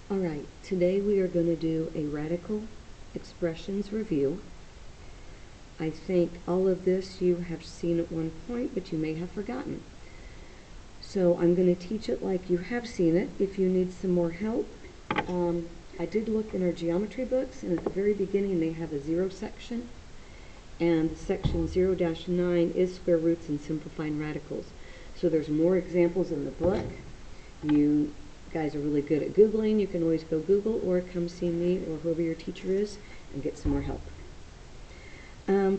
Alright, today we are going to do a radical expressions review. I think all of this you have seen at one point, but you may have forgotten. So I'm going to teach it like you have seen it. If you need some more help, I did look in our geometry books, and at the very beginning they have a 0 section, and section 0-9 is square roots and simplifying radicals. So there's more examples in the book. You guys are really good at Googling. You can always go Google or come see me or whoever your teacher is and get some more help.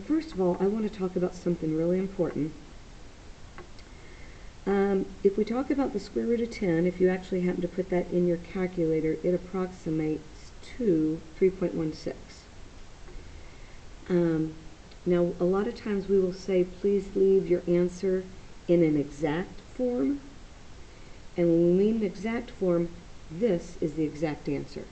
First of all, I want to talk about something really important. If we talk about the square root of 10, if you actually happen to put that in your calculator, it approximates to 3.16. Now, a lot of times we will say, please leave your answer in an exact form. And when we mean an exact form, this is the exact answer.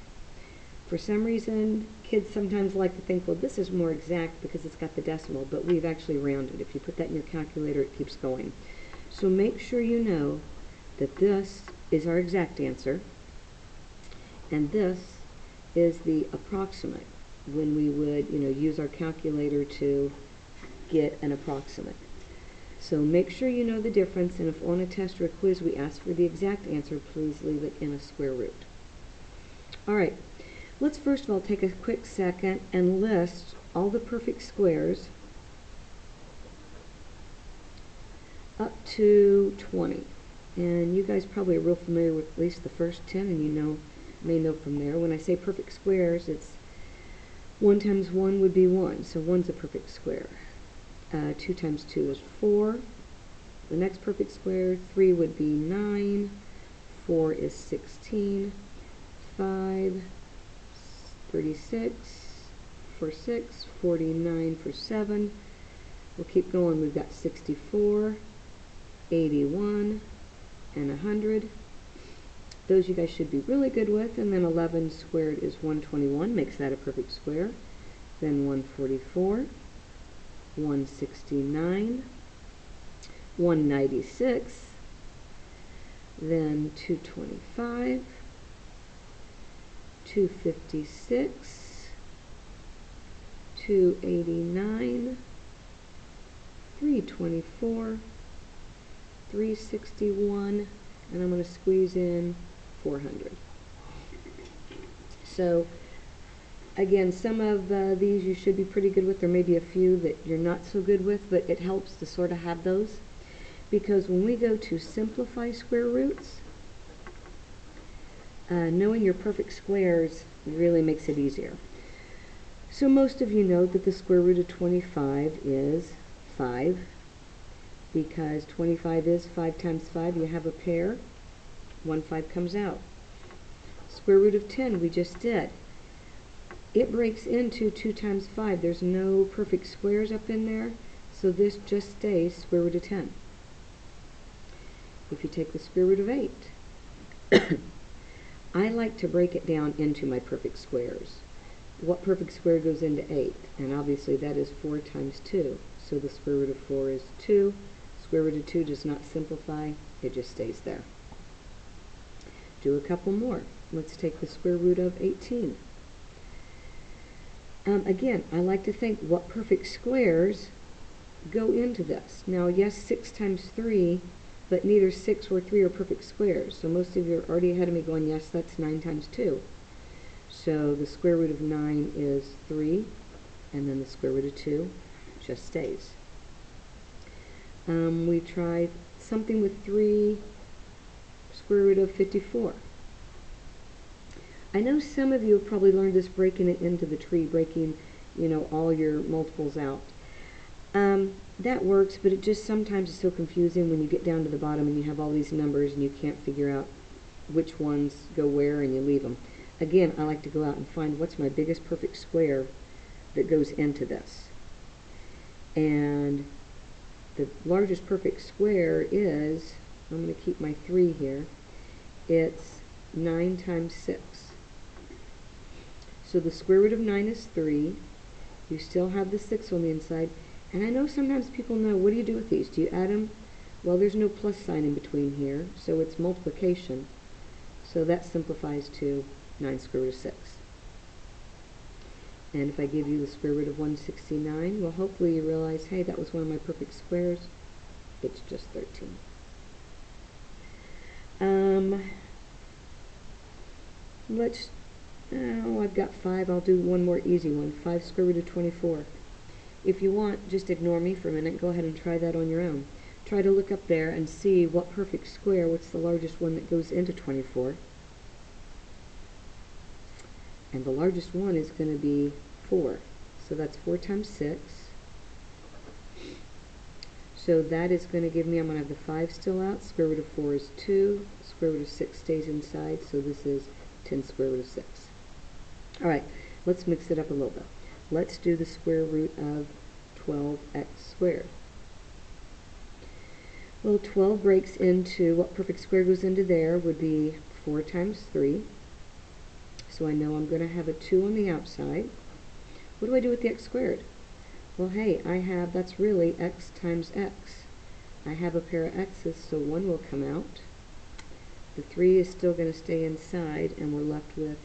For some reason, kids sometimes like to think, well, this is more exact because it's got the decimal, but we've actually rounded. If you put that in your calculator, it keeps going. So make sure you know that this is our exact answer, and this is the approximate, when we would, use our calculator to get an approximate. So make sure you know the difference, and if on a test or a quiz we ask for the exact answer, please leave it in a square root. Alright, let's first of all take a quick second and list all the perfect squares up to 20. And you guys probably are real familiar with at least the first 10, and you may know from there. When I say perfect squares, it's 1 times 1 would be 1, so 1's a perfect square. 2 times 2 is 4. The next perfect square, 3 would be 9. 4 is 16. 5, 36. For 6, 49 for 7. We'll keep going. We've got 64, 81, and 100. Those you guys should be really good with. And then 11 squared is 121, makes that a perfect square. Then 144. 169, 196, then 225, 256, 289, 324, 361, and I'm going to squeeze in 400. So again, some of these you should be pretty good with. There may be a few that you're not so good with, but it helps to sort of have those, because when we go to simplify square roots, knowing your perfect squares really makes it easier. So most of you know that the square root of 25 is 5, because 25 is 5 times 5. You have a pair, 1 5 comes out. Square root of 10 we just did. It breaks into 2 times 5. There's no perfect squares up in there, so this just stays square root of 10. If you take the square root of 8, I like to break it down into my perfect squares. What perfect square goes into 8? And obviously that is 4 times 2. So the square root of 4 is 2. Square root of 2 does not simplify. It just stays there. Do a couple more. Let's take the square root of 18. Again, I like to think what perfect squares go into this. Now, yes, 6 times 3, but neither 6 or 3 are perfect squares. So most of you are already ahead of me going, yes, that's 9 times 2. So the square root of 9 is 3, and then the square root of 2 just stays. We tried something with 3, square root of 54. I know some of you have probably learned this breaking it into the tree, breaking, all your multiples out. That works, but it just sometimes is so confusing when you get down to the bottom and you have all these numbers and you can't figure out which ones go where and you leave them. Again, I like to go out and find what's my biggest perfect square that goes into this. And the largest perfect square is, I'm going to keep my 3 here, it's 9 times 6. So the square root of 9 is 3. You still have the 6 on the inside. And I know sometimes people know, what do you do with these? Do you add them? Well, there's no plus sign in between here, so it's multiplication. So that simplifies to 9 square root of 6. And if I give you the square root of 169, well, hopefully you realize, hey, that was one of my perfect squares. It's just 13. I've got 5. I'll do one more easy one. 5 square root of 24. If you want, just ignore me for a minute. Go ahead and try that on your own. Try to look up there and see what perfect square, what's the largest one that goes into 24. And the largest one is going to be 4. So that's 4 times 6. So that is going to give me, I'm going to have the 5 still out. Square root of 4 is 2. Square root of 6 stays inside, so this is 10 square root of 6. Alright, let's mix it up a little bit. Let's do the square root of 12x squared. Well, 12 breaks into, what perfect square goes into there would be 4 times 3. So I know I'm going to have a 2 on the outside. What do I do with the x squared? Well, hey, that's really x times x. I have a pair of x's, so 1 will come out. The 3 is still going to stay inside, and we're left with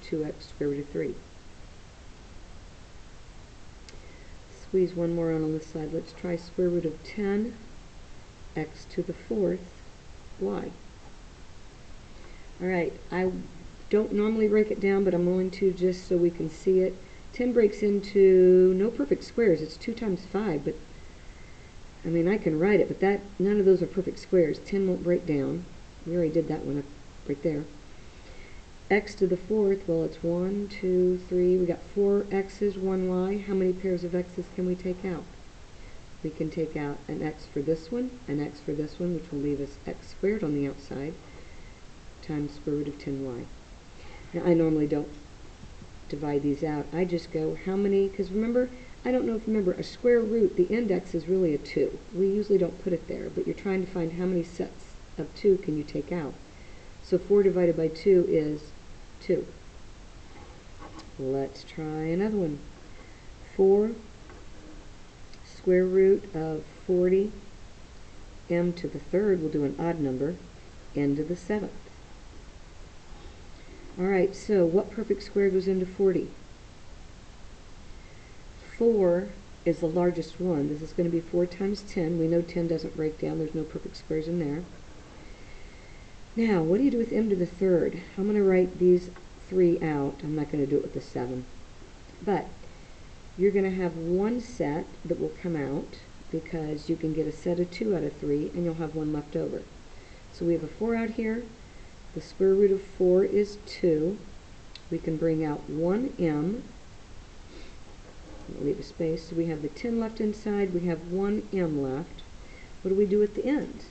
2x square root of 3. Squeeze one more on this side. Let's try square root of 10 x to the 4th y. Alright, I don't normally break it down, but I'm going to just so we can see it. 10 breaks into no perfect squares. It's 2 times 5, but I mean, I can write it, but none of those are perfect squares. 10 won't break down. We already did that one up right there. X to the 4th, well, it's 1, 2, 3. We got 4 x's, 1 y. How many pairs of x's can we take out? We can take out an x for this one, an x for this one, which will leave us x squared on the outside, times square root of 10y. Now, I normally don't divide these out. I just go how many, because remember, I don't know if you remember, a square root, the index is really a 2. We usually don't put it there, but you're trying to find how many sets of 2 can you take out. So 4 divided by 2 is 2. Let's try another one. 4 square root of 40 m to the 3rd, we'll do an odd number, n to the 7th. Alright, so what perfect square goes into 40? 4 is the largest one. This is going to be 4 times 10. We know 10 doesn't break down. There's no perfect squares in there. Now, what do you do with m to the 3rd? I'm going to write these 3 out. I'm not going to do it with the 7. But you're going to have one set that will come out because you can get a set of 2 out of 3 and you'll have one left over. So we have a 4 out here. The square root of 4 is 2. We can bring out 1m. Leave a space. So we have the 10 left inside. We have 1m left. What do we do at the end?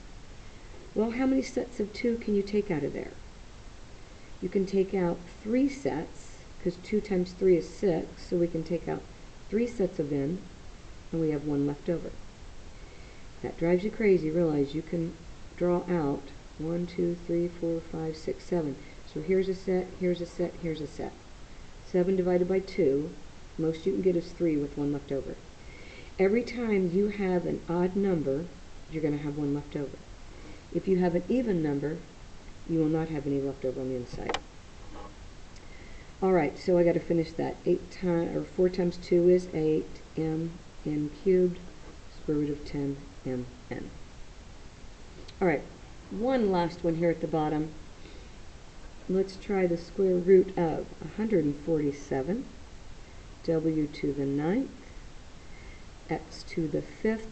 Well, how many sets of 2 can you take out of there? You can take out 3 sets, because 2 times 3 is 6, so we can take out 3 sets of n, and we have 1 left over. If that drives you crazy, realize you can draw out 1, 2, 3, 4, 5, 6, 7. So here's a set, here's a set, here's a set. 7 divided by 2, most you can get is 3 with 1 left over. Every time you have an odd number, you're going to have 1 left over. If you have an even number, you will not have any left over on the inside. Alright, so I got to finish that. 4 times 2 is 8, m, n cubed, square root of 10, m, n. Alright, one last one here at the bottom. Let's try the square root of 147, w to the 9th, x to the 5th,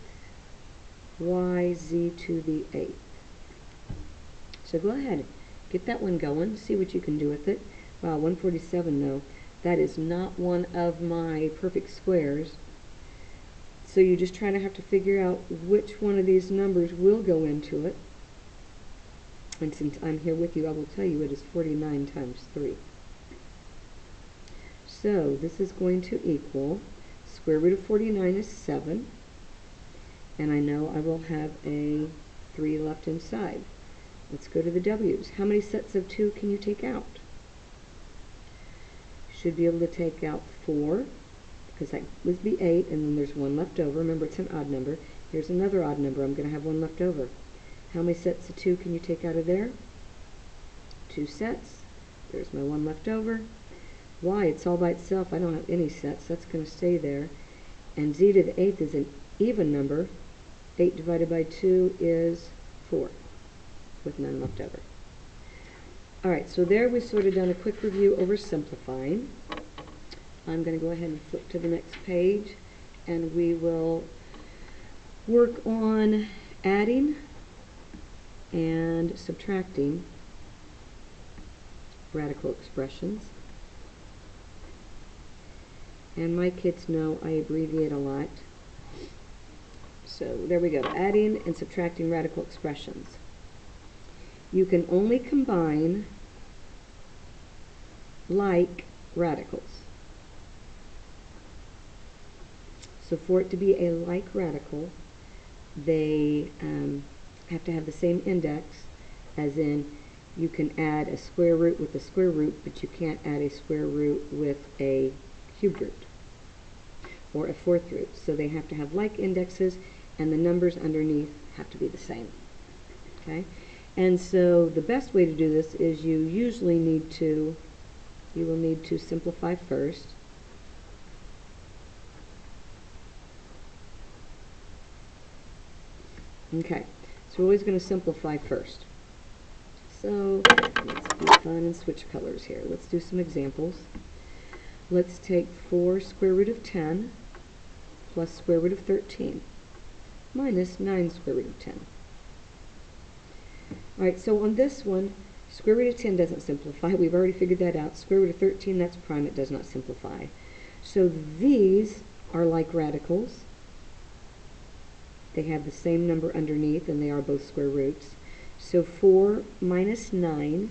y, z to the 8th. So go ahead, get that one going, see what you can do with it. Wow, 147 though, that is not one of my perfect squares. So you just try to have to figure out which one of these numbers will go into it. And since I'm here with you, I will tell you it is 49 times 3. So this is going to equal, square root of 49 is 7. And I know I will have a 3 left inside. Let's go to the w's. How many sets of 2 can you take out? Should be able to take out 4, because that would be 8, and then there's 1 left over. Remember, it's an odd number. Here's another odd number. I'm going to have 1 left over. How many sets of 2 can you take out of there? 2 sets. There's my 1 left over. Y, it's all by itself. I don't have any sets. That's going to stay there. And z to the 8th is an even number. 8 divided by 2 is 4, with none left over. Alright, so there we've sort of done a quick review over simplifying. I'm going to go ahead and flip to the next page, and we will work on adding and subtracting radical expressions. And my kids know I abbreviate a lot. So there we go, adding and subtracting radical expressions. You can only combine like radicals. So for it to be a like radical, they have to have the same index, as in you can add a square root with a square root, but you can't add a square root with a cubed root or a fourth root. So they have to have like indexes, and the numbers underneath have to be the same. Okay? And so the best way to do this is you will need to simplify first. Okay, so we're always going to simplify first. So let's be fun and switch colors here. Let's do some examples. Let's take 4 square root of 10 plus square root of 13 minus 9 square root of 10. Alright, so on this one, square root of 10 doesn't simplify. We've already figured that out. Square root of 13, that's prime. It does not simplify. So these are like radicals. They have the same number underneath, and they are both square roots. So 4 minus 9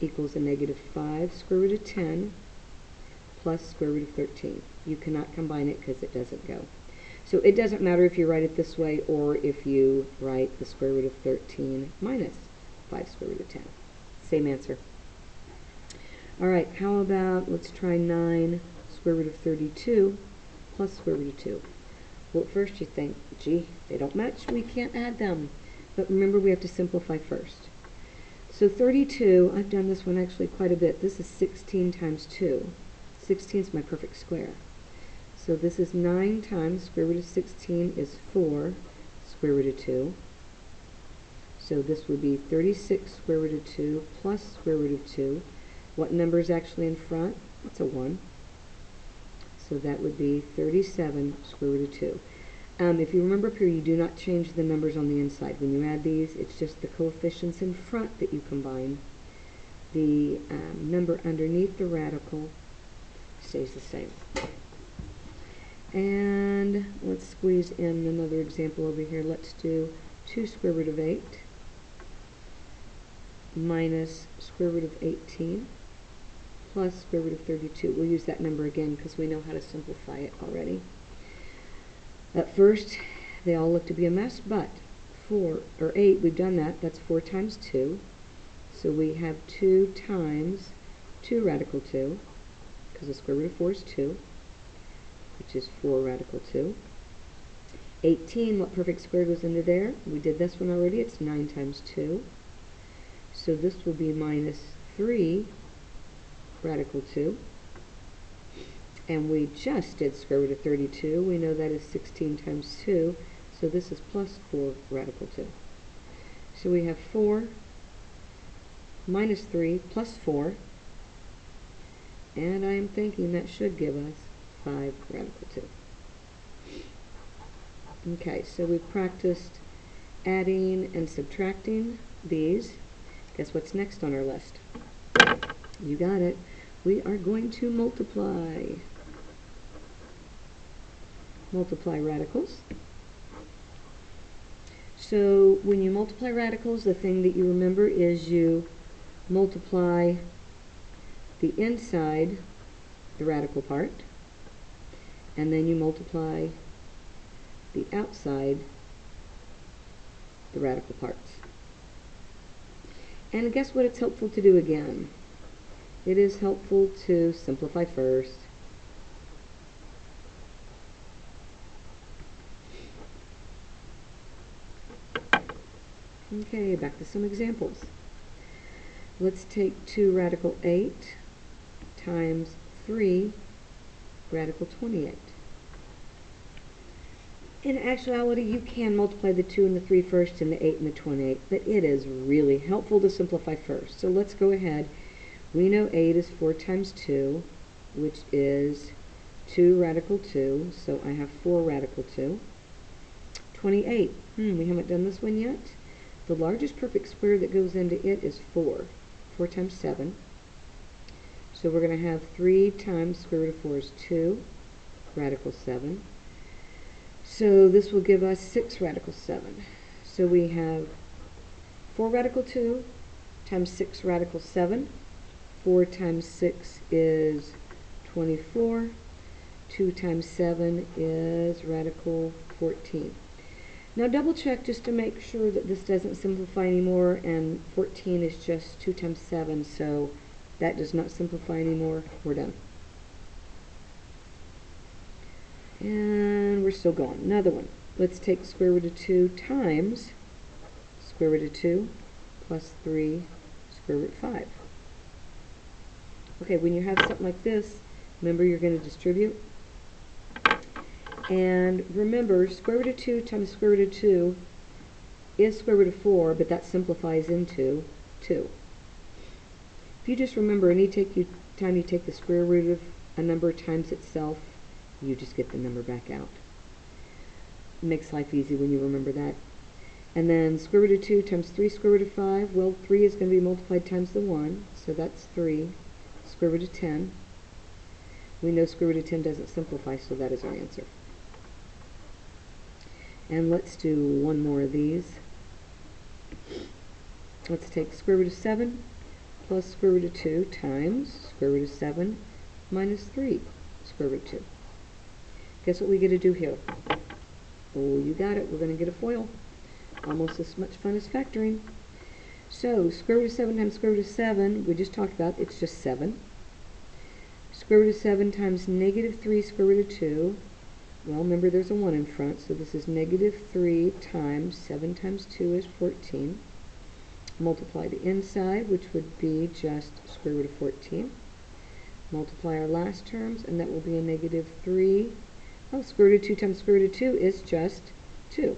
equals a negative 5 square root of 10 plus square root of 13. You cannot combine it because it doesn't go. So it doesn't matter if you write it this way or if you write the square root of 13 minus 5 square root of 10. Same answer. Alright, how about, let's try 9 square root of 32 plus square root of 2. Well, at first you think, gee, they don't match, we can't add them. But remember, we have to simplify first. So 32, I've done this one actually quite a bit. This is 16 times 2. 16 is my perfect square. So this is 9 times square root of 16 is 4 square root of 2. So this would be 36 square root of 2 plus square root of 2. What number is actually in front? It's a 1. So that would be 37 square root of 2. If you remember up here, you do not change the numbers on the inside. When you add these, it's just the coefficients in front that you combine. The number underneath the radical stays the same. And let's squeeze in another example over here. Let's do 2 square root of 8 minus square root of 18 plus square root of 32. We'll use that number again because we know how to simplify it already. At first, they all look to be a mess, but 4 or 8, we've done that. That's 4 times 2. So we have 2 times 2 radical 2, because the square root of 4 is 2, which is 4 radical 2. 18, what perfect square goes into there? We did this one already. It's 9 times 2. So this will be minus 3 radical 2. And we just did square root of 32. We know that is 16 times 2. So this is plus 4 radical 2. So we have 4 minus 3 plus 4. And I am thinking that should give us 5 radical 2. Okay, so we've practiced adding and subtracting these. Guess what's next on our list? You got it. We are going to multiply. Multiply radicals. So when you multiply radicals, the thing that you remember is you multiply the inside, the radical part, and then you multiply the outside, the radical parts. And guess what it's helpful to do again? It is helpful to simplify first. Okay, back to some examples. let's take 2 radical 8 times 3 radical 28. In actuality, you can multiply the 2 and the 3 first and the 8 and the 28, but it is really helpful to simplify first. So let's go ahead. We know 8 is 4 times 2, which is 2 radical 2, so I have 4 radical 2. 28, we haven't done this one yet. The largest perfect square that goes into it is 4. 4 times 7. So we're going to have 3 times square root of 4 is 2 radical 7. So this will give us 6 radical 7. So we have 4 radical 2 times 6 radical 7. 4 times 6 is 24. 2 times 7 is radical 14. Now double check just to make sure that this doesn't simplify anymore, and 14 is just 2 times 7, so that does not simplify anymore. We're done. And we're still going. Another one. Let's take square root of 2 times square root of 2 plus 3 square root 5. Okay, when you have something like this, remember you're going to distribute. And remember, square root of 2 times square root of 2 is square root of 4, but that simplifies into 2. If you just remember, any time you take the square root of a number times itself, you just get the number back out. It makes life easy when you remember that. And then square root of 2 times 3 square root of 5, well, 3 is going to be multiplied times the 1, so that's 3 square root of 10. We know square root of 10 doesn't simplify, so that is our answer. And let's do one more of these. Let's take square root of 7 plus square root of 2 times square root of 7 minus 3 square root of 2. Guess what we get to do here? Oh, you got it. We're going to get a FOIL. Almost as much fun as factoring. So, square root of 7 times square root of 7, we just talked about, it's just 7. Square root of 7 times negative 3 square root of 2. Well, remember there's a 1 in front, so this is negative 3 times 7 times 2 is 14. Multiply the inside, which would be just square root of 14. Multiply our last terms, and that will be a negative 3. Oh, square root of 2 times square root of 2 is just 2.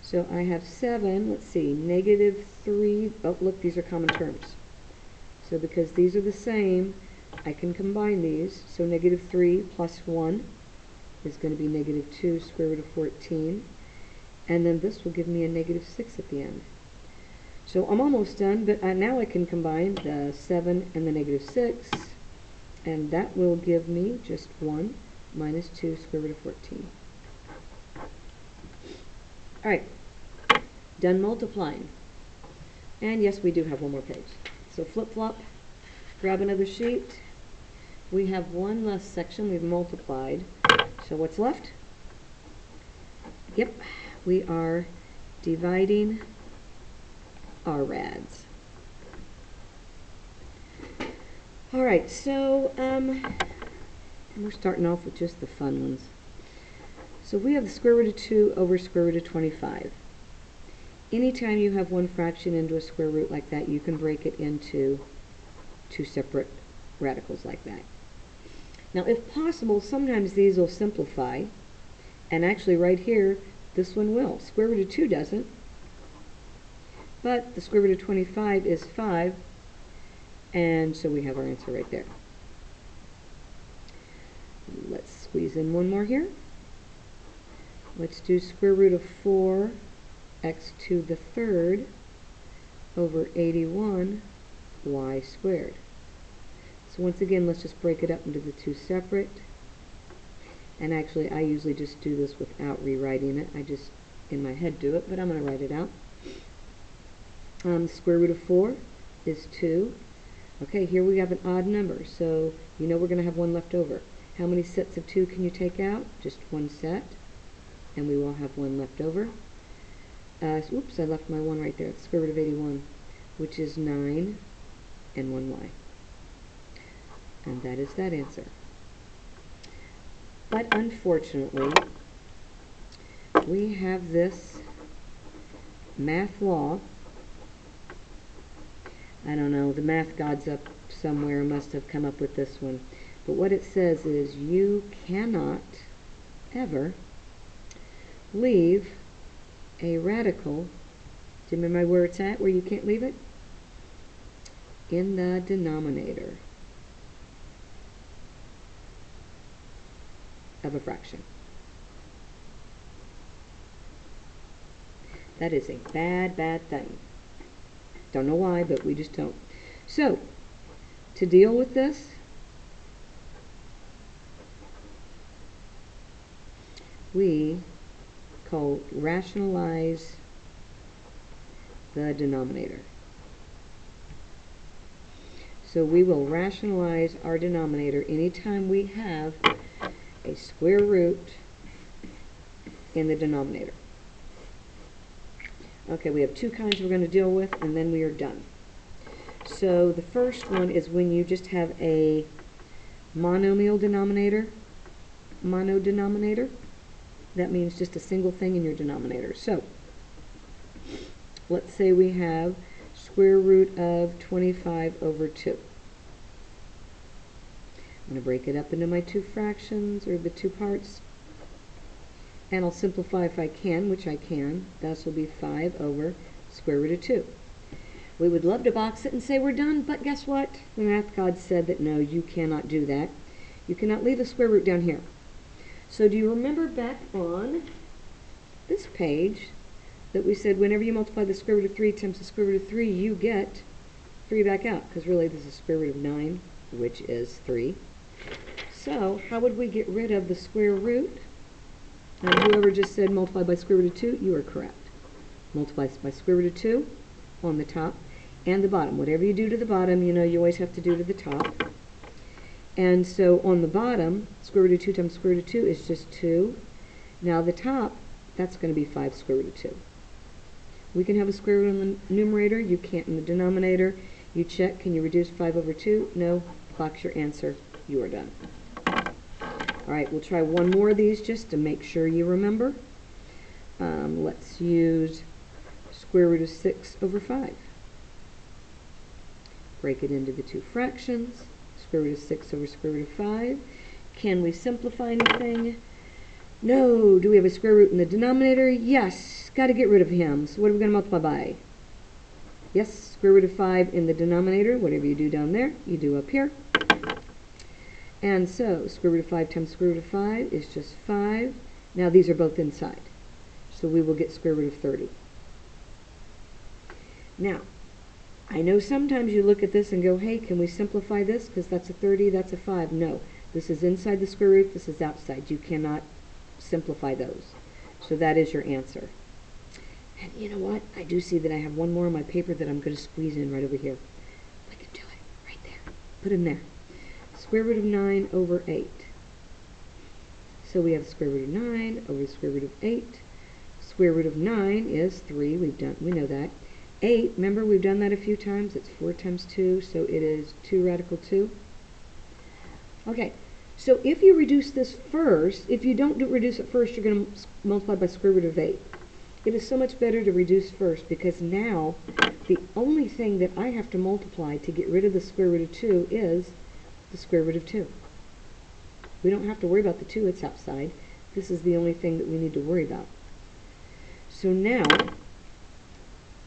So I have 7, let's see, negative 3, oh look, these are common terms. So because these are the same, I can combine these. So negative 3 plus 1 is going to be negative 2 square root of 14. And then this will give me a negative 6 at the end. So I'm almost done, but now I can combine the 7 and the negative 6. And that will give me just 1 minus 2 square root of 14. Alright, done multiplying. And yes, we do have one more page. So flip-flop, grab another sheet. We have one less section we've multiplied. So what's left? Yep, we are dividing our rads. Alright, so we're starting off with just the fun ones. So we have the square root of 2 over square root of 25. Anytime you have one fraction into a square root like that, you can break it into two separate radicals like that. Now, if possible, sometimes these will simplify, and actually right here, this one will. Square root of 2 doesn't, but the square root of 25 is 5, and so we have our answer right there. Let's squeeze in one more here. Let's do square root of 4 x to the third over 81 y squared. So once again, let's just break it up into the two separate. And actually, I usually just do this without rewriting it. I just, in my head, do it, but I'm going to write it out. Square root of 4 is 2. Okay, here we have an odd number, so you know we're going to have one left over. How many sets of 2 can you take out? Just one set. And we will have one left over. Oops, I left my 1 right there. It's square root of 81, which is 9 and 1y. And that is that answer. But unfortunately, we have this math law I don't know, the math gods up somewhere must have come up with this one. But what it says is you cannot ever leave a radical, do you remember where it's at, where you can't leave it? In the denominator of a fraction. That is a bad, bad thing. Don't know why, but we just don't. So, to deal with this, we rationalize the denominator. So we will rationalize our denominator anytime we have a square root in the denominator. Okay, we have two kinds we're going to deal with, and then we are done. So the first one is when you just have a monomial denominator, monodenominator. That means just a single thing in your denominator. So let's say we have square root of 25 over 2. I'm going to break it up into my two fractions, or the two parts. And I'll simplify if I can, which I can. This will be 5 over square root of 2. We would love to box it and say we're done, but guess what? The math god said that no, you cannot do that. You cannot leave a square root down here. So do you remember back on this page that we said whenever you multiply the square root of 3 times the square root of 3, you get 3 back out, because really this is square root of 9, which is 3. So how would we get rid of the square root? Now, whoever just said multiply by square root of 2, you are correct. Multiply by square root of 2 on the top and the bottom. Whatever you do to the bottom, you know you always have to do to the top. And so on the bottom, square root of 2 times square root of 2 is just 2. Now the top, that's going to be 5 square root of 2. We can have a square root in the numerator. You can't in the denominator. You check, can you reduce 5 over 2? No. Clock's your answer. You are done. All right, we'll try one more of these just to make sure you remember. Let's use square root of 6 over 5. Break it into the two fractions. Square root of 6 over square root of 5. Can we simplify anything? No. Do we have a square root in the denominator? Yes. Got to get rid of him. So what are we going to multiply by? Yes, square root of 5 in the denominator. Whatever you do down there, you do up here. And so, square root of 5 times square root of 5 is just 5. Now these are both inside. So we will get square root of 30. Now, I know sometimes you look at this and go, hey, can we simplify this? Because that's a 30, that's a 5. No, this is inside the square root, this is outside. You cannot simplify those. So that is your answer. And you know what? I do see that I have one more on my paper that I'm going to squeeze in right over here. I can do it right there. Put him there. Square root of 9 over 8. So we have square root of 9 over square root of 8. Square root of 9 is 3. We know that. 8, remember we've done that a few times. It's 4 times 2, so it is 2 radical 2. Okay, so if you reduce this first, if you don't reduce it first, you're going to multiply by square root of 8. It is so much better to reduce first, because now the only thing that I have to multiply to get rid of the square root of 2 is the square root of 2. We don't have to worry about the 2, it's outside. This is the only thing that we need to worry about. So now,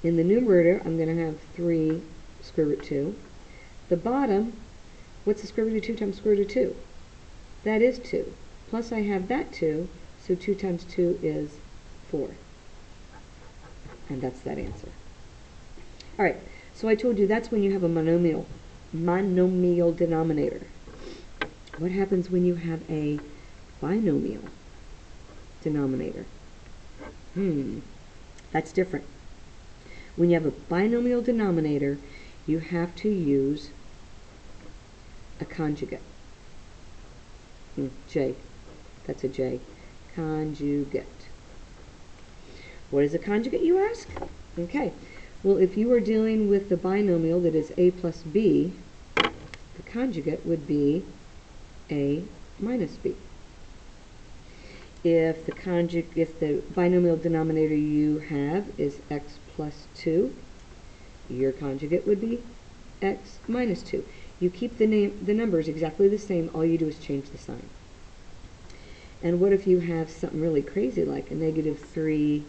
in the numerator, I'm going to have 3 square root 2. The bottom, what's the square root of 2 times square root of 2? That is 2. Plus I have that 2, so 2 times 2 is 4. And that's that answer. All right, so I told you that's when you have a monomial denominator. What happens when you have a binomial denominator? That's different. When you have a binomial denominator, you have to use a conjugate. J. That's a J. Conjugate. What is a conjugate, you ask? Okay. Well, if you are dealing with the binomial that is a plus b, the conjugate would be a minus b. If the binomial denominator you have is x plus 2, your conjugate would be x minus 2. You keep the numbers exactly the same, all you do is change the sign. And what if you have something really crazy like a negative 3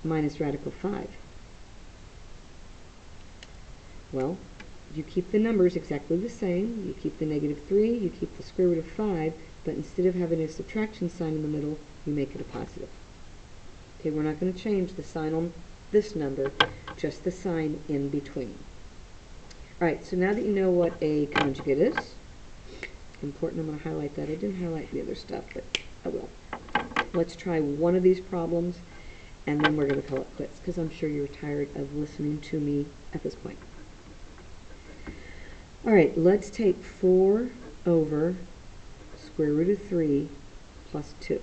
minus radical 5? Well, you keep the numbers exactly the same. You keep the negative 3, you keep the square root of 5, but instead of having a subtraction sign in the middle, you make it a positive. Okay, we're not going to change the sign on this number, just the sign in between. Alright, so now that you know what a conjugate is, important, I'm going to highlight that. I didn't highlight the other stuff, but I will. Let's try one of these problems, and then we're going to call it quits, because I'm sure you're tired of listening to me at this point. Alright, let's take 4 over square root of 3 plus 2.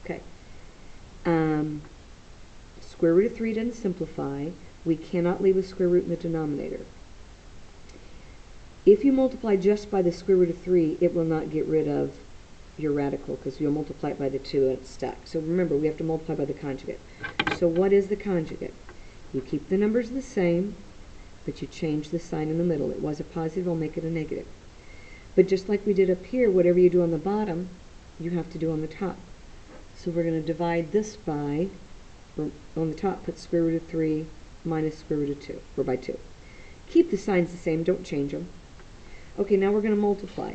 Okay. Square root of 3 doesn't simplify. We cannot leave a square root in the denominator. If you multiply just by the square root of 3, it will not get rid of your radical, because you'll multiply it by the 2 and it's stuck. So remember, we have to multiply by the conjugate. So what is the conjugate? You keep the numbers the same, but you change the sign in the middle. It was a positive, I'll make it a negative. But just like we did up here, whatever you do on the bottom, you have to do on the top. So we're going to divide this by, or on the top, put square root of 3 minus square root of 2, or by 2. Keep the signs the same, don't change them. Okay, now we're going to multiply.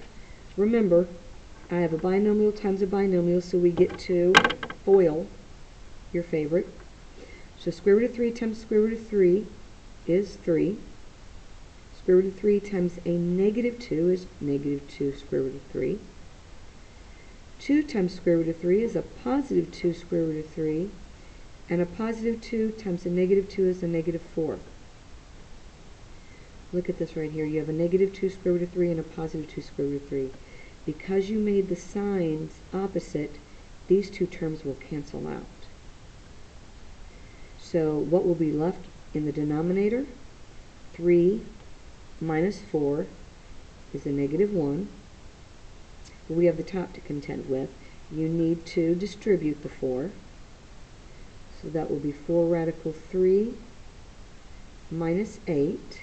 Remember, I have a binomial times a binomial, so we get to FOIL, your favorite. So square root of 3 times square root of 3 is 3. Square root of 3 times a negative 2 is negative 2 square root of 3. 2 times square root of 3 is a positive 2 square root of 3. And a positive 2 times a negative 2 is a negative 4. Look at this right here. You have a negative 2 square root of 3 and a positive 2 square root of 3. Because you made the signs opposite, these two terms will cancel out. So what will be left in the denominator? 3 minus 4 is a negative 1. We have the top to contend with. You need to distribute the 4. So that will be 4 radical 3 minus 8.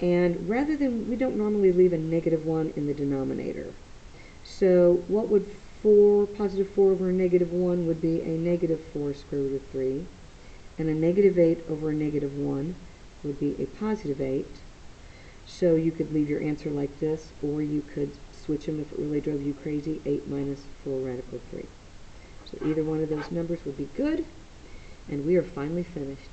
And rather than, we don't normally leave a negative 1 in the denominator. So what would positive 4 over a negative 1 would be a negative 4 square root of 3. And a negative 8 over a negative 1 would be a positive 8. So you could leave your answer like this, or you could switch them if it really drove you crazy, 8 minus 4 radical 3. So either one of those numbers would be good, and we are finally finished.